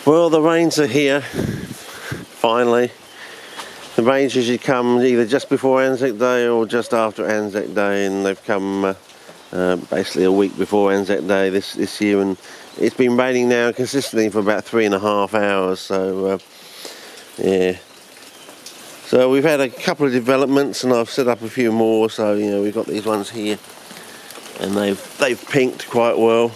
Well, the rains are here, finally. The rains usually come either just before Anzac Day or just after Anzac Day, and they've come basically a week before Anzac Day this year, and it's been raining now consistently for about 3.5 hours, so yeah. So we've had a couple of developments, and I've set up a few more. So we've got these ones here, and they've pinked quite well.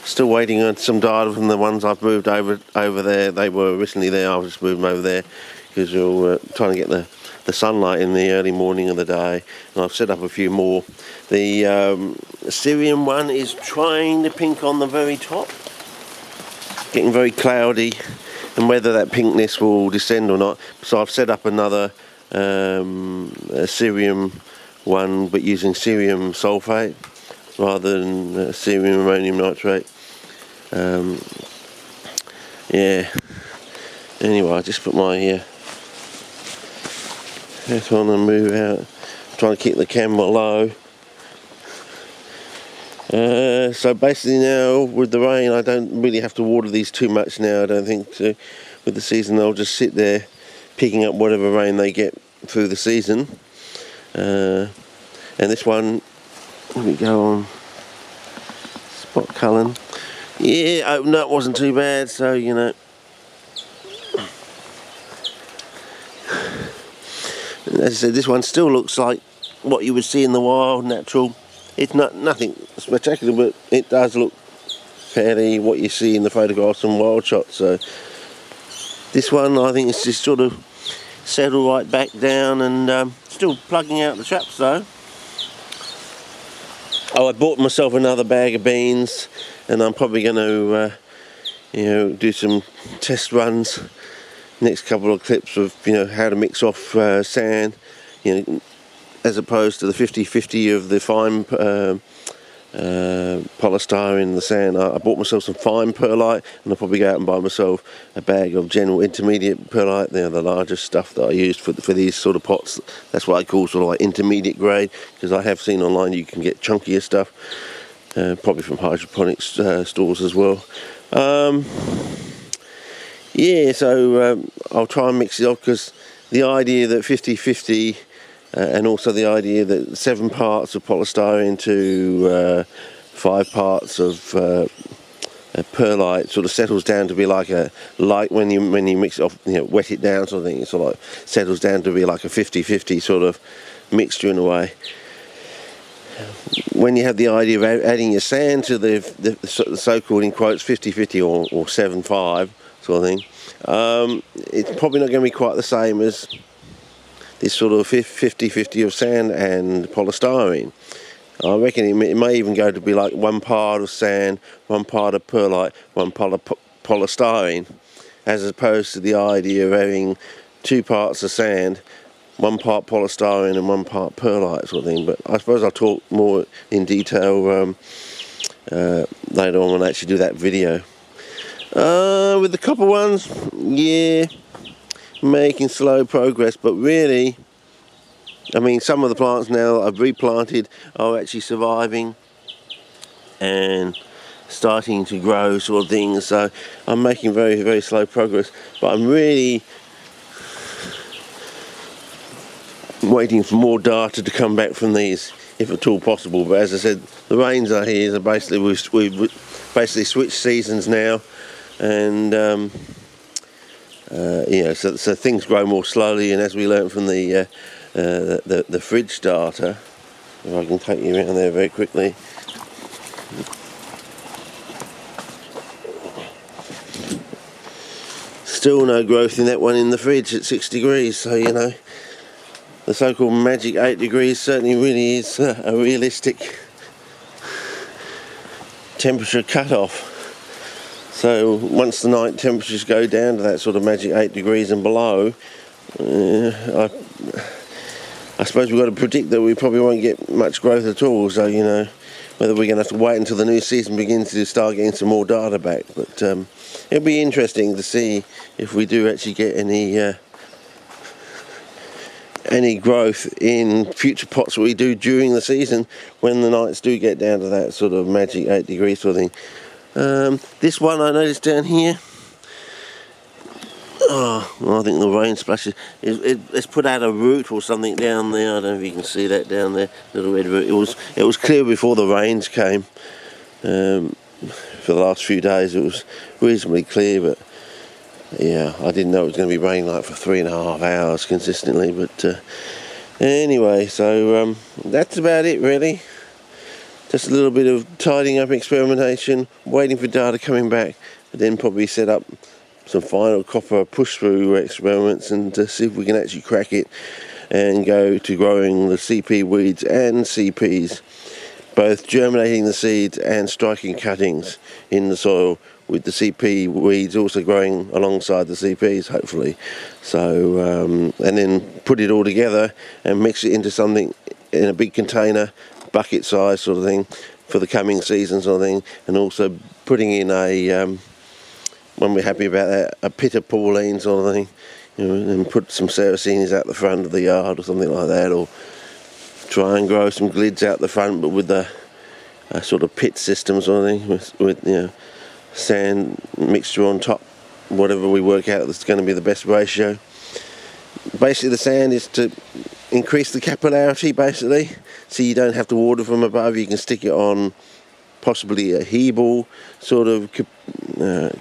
Still waiting on some data from the ones I've moved over there. They were originally there. I've just moved them over there because we're trying to get the sunlight in the early morning of the day. And I've set up a few more. The Syrian one is trying to pink on the very top, getting very cloudy, and whether that pinkness will descend or not. So I've set up another Syrian one, but using cerium sulfate rather than cerium ammonium nitrate. Yeah. Anyway, I just put my hat on and move out. I'm trying to keep the camera low. So basically now with the rain, I don't really have to water these too much now. I don't think so. With the season, they'll just sit there picking up whatever rain they get through the season. And this one, let me go on spot culling. Yeah, no, it wasn't too bad. So as I said, this one still looks like what you would see in the wild, natural. It's nothing spectacular, but it does look fairly what you see in the photographs and wild shots. So this one, I think, it's just sort of settled right back down, and still plugging out the traps though. Oh, I bought myself another bag of beans, and I'm probably going to, do some test runs. Next couple of clips of, how to mix off sand, as opposed to the 50-50 of the fine polystyrene in the sand. I bought myself some fine perlite, and I'll probably go out and buy myself a bag of general intermediate perlite. They're the largest stuff that I used for these sort of pots. That's what I call sort of like intermediate grade, because I have seen online you can get chunkier stuff, probably from hydroponics stores as well. Yeah, so I'll try and mix it up, because the idea that 50-50 and also the idea that 7 parts of polystyrene to 5 parts of perlite sort of settles down to be like when you mix it off, wet it down sort of thing. It sort of like settles down to be like a 50-50 sort of mixture in a way. When you have the idea of adding your sand to the so-called, in quotes, 50-50 or 7-5 sort of thing, it's probably not going to be quite the same as this sort of 50-50 of sand and polystyrene. I reckon it may even go to be like 1 part of sand, 1 part of perlite, 1 part of polystyrene, as opposed to the idea of having 2 parts of sand, 1 part polystyrene and 1 part perlite sort of thing. But I suppose I'll talk more in detail later on when I actually do that video. With the copper ones, yeah, making slow progress, but really, I mean, some of the plants now I've replanted are actually surviving and starting to grow sort of things, so I'm making very, very slow progress, but I'm really waiting for more data to come back from these, if at all possible. But as I said, the rains are here, so basically we've basically switched seasons now, and so things grow more slowly. And as we learned from the fridge data, if I can take you around there very quickly. Still no growth in that one in the fridge at 6 degrees, so the so-called magic 8 degrees certainly really is a realistic temperature cut-off. So once the night temperatures go down to that sort of magic 8 degrees and below, I suppose we've got to predict that we probably won't get much growth at all. So whether we're going to have to wait until the new season begins to start getting some more data back. But it'll be interesting to see if we do actually get any growth in future pots that we do during the season when the nights do get down to that sort of magic 8 degrees sort of thing. This one I noticed down here, Oh, well, I think the rain splashes. It's put out a root or something down there. I don't know if you can see that down there, little red root. It was clear before the rains came. For the last few days, it was reasonably clear, but yeah, I didn't know it was going to be raining like for 3.5 hours consistently. But anyway, so that's about it really. Just a little bit of tidying up, experimentation, waiting for data coming back, and then probably set up some final copper push-through experiments and to see if we can actually crack it and go to growing the CP weeds and CPs, both germinating the seeds and striking cuttings in the soil, with the CP weeds also growing alongside the CPs, hopefully. So, and then put it all together and mix it into something in a big container, bucket size sort of thing, for the coming season sort of thing, and also putting in a, when we're happy about that, a pit of Pauline sort of thing, you know, and put some Sarracenas out the front of the yard or something like that, or try and grow some glids out the front, but with a sort of pit system sort of thing, with you know, sand mixture on top, whatever we work out that's going to be the best ratio. Basically the sand is to increase the capillarity, basically, so you don't have to water from above. You can stick it on possibly a Hebel sort of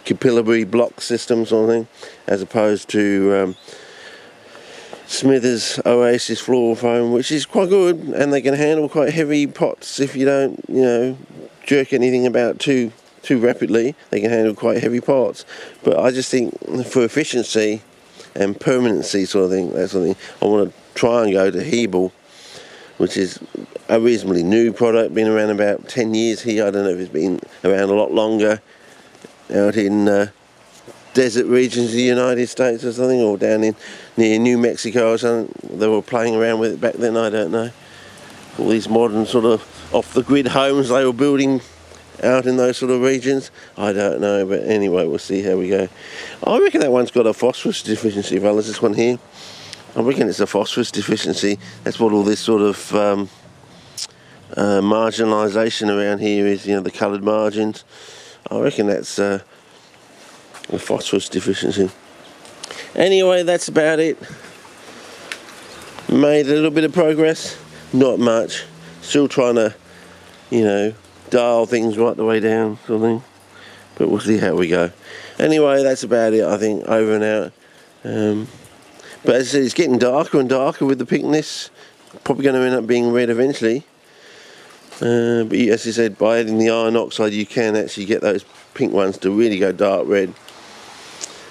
capillary block system sort of thing, as opposed to Smithers Oasis floor foam, which is quite good, and they can handle quite heavy pots if you don't, you know, jerk anything about too rapidly. They can handle quite heavy pots. But I just think for efficiency and permanency sort of thing, that sort of thing, I want to try and go to Hebel, which is a reasonably new product, been around about 10 years here. I don't know if it's been around a lot longer out in desert regions of the United States or something, or down in near New Mexico or something. They were playing around with it back then, I don't know. All these modern sort of off-the-grid homes they were building out in those sort of regions, I don't know, but anyway, we'll see how we go. I reckon that one's got a phosphorus deficiency, fellas, this one here. I reckon it's a phosphorus deficiency. That's what all this sort of marginalisation around here is, you know, the coloured margins. I reckon that's a phosphorus deficiency. Anyway, that's about it. Made a little bit of progress, not much. Still trying to, you know, dial things right the way down, sort of thing. But we'll see how we go. Anyway, that's about it, I think, over and out. But as I said, it's getting darker and darker with the pinkness. Probably going to end up being red eventually. But as I said, by adding the iron oxide, you can actually get those pink ones to really go dark red.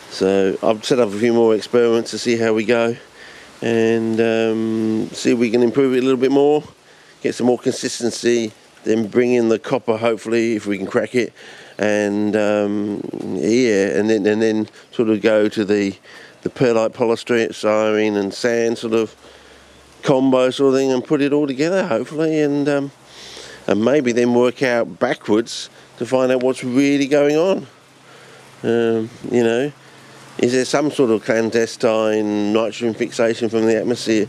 So I've set up a few more experiments to see how we go, and see if we can improve it a little bit more, get some more consistency, then bring in the copper, hopefully, if we can crack it, and yeah, and then sort of go to the perlite polystyrene and sand sort of combo sort of thing, and put it all together, hopefully, and maybe then work out backwards to find out what's really going on. You know, is there some sort of clandestine nitrogen fixation from the atmosphere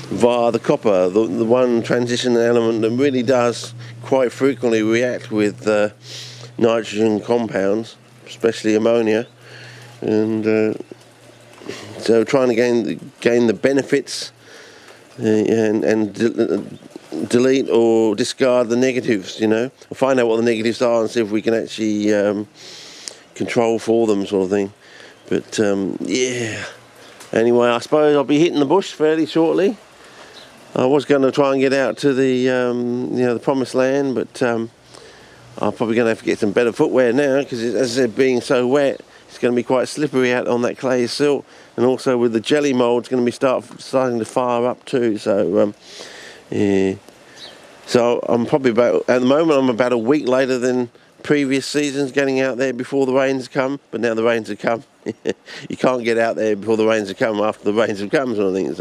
via the copper, the one transition element that really does quite frequently react with nitrogen compounds, especially ammonia, and so trying to gain the benefits and delete or discard the negatives, you know, or find out what the negatives are and see if we can actually control for them, sort of thing. But yeah, anyway, I suppose I'll be hitting the bush fairly shortly. I was going to try and get out to the you know, the promised land, but I'm probably going to have to get some better footwear now, because as I said, being so wet, it's going to be quite slippery out on that clay silt, and also with the jelly mould, it's going to be starting to fire up too. So yeah, so I'm probably at the moment I'm about a week later than previous seasons getting out there before the rains come, but now the rains have come. You can't get out there before the rains have come after the rains have come, sort of thing.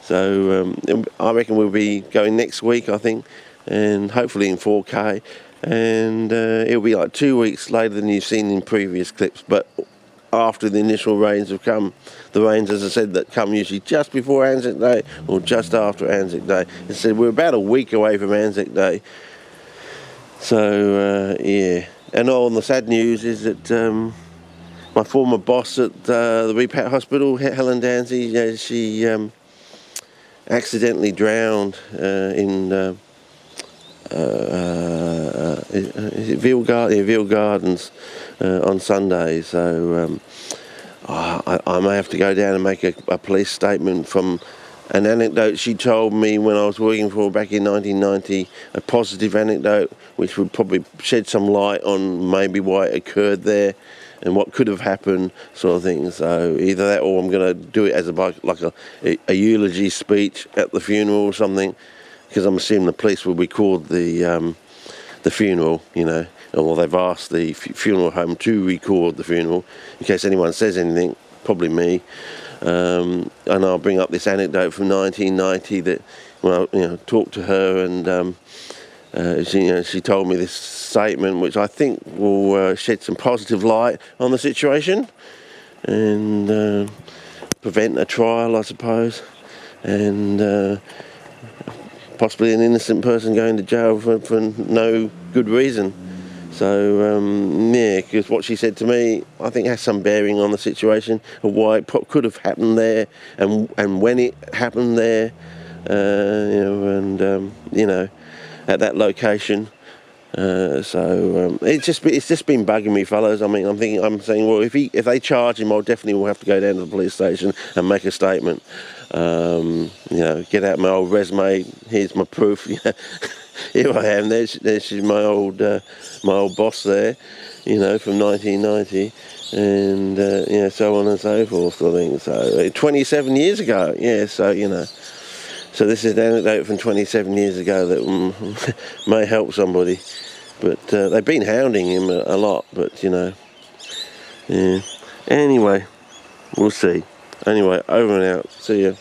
So I reckon we'll be going next week, I think, and hopefully in 4K, and it'll be like 2 weeks later than you've seen in previous clips, but after the initial rains have come. The rains, as I said, that come usually just before Anzac Day or just after Anzac Day. As I said, we're about a week away from Anzac Day. So yeah, and all the sad news is that my former boss at the Repat Hospital, Helen Danzy, she accidentally drowned in is it Veal Gardens on Sunday. So I may have to go down and make a police statement from an anecdote she told me when I was working for her back in 1990, a positive anecdote which would probably shed some light on maybe why it occurred there and what could have happened, sort of thing. So either that, or I'm going to do it as a eulogy speech at the funeral or something, because I'm assuming the police will record the funeral, you know, or they've asked the funeral home to record the funeral in case anyone says anything, probably me. And I'll bring up this anecdote from 1990 that when I talked to her, and she told me this statement which I think will shed some positive light on the situation and prevent a trial, I suppose, and possibly an innocent person going to jail for no good reason. So, because what she said to me, I think has some bearing on the situation of why it could have happened there and when it happened there, at that location. It's just been bugging me, fellas. I mean, I'm saying, well, if they charge him, I definitely will have to go down to the police station and make a statement. Get out my old resume. Here's my proof. Here I am. There's my old boss there, from 1990, and so on and so forth. I think so. 27 years ago. Yeah. So this is an anecdote from 27 years ago that may help somebody. But they've been hounding him a lot. But yeah. Anyway, we'll see. Anyway, over and out. See ya.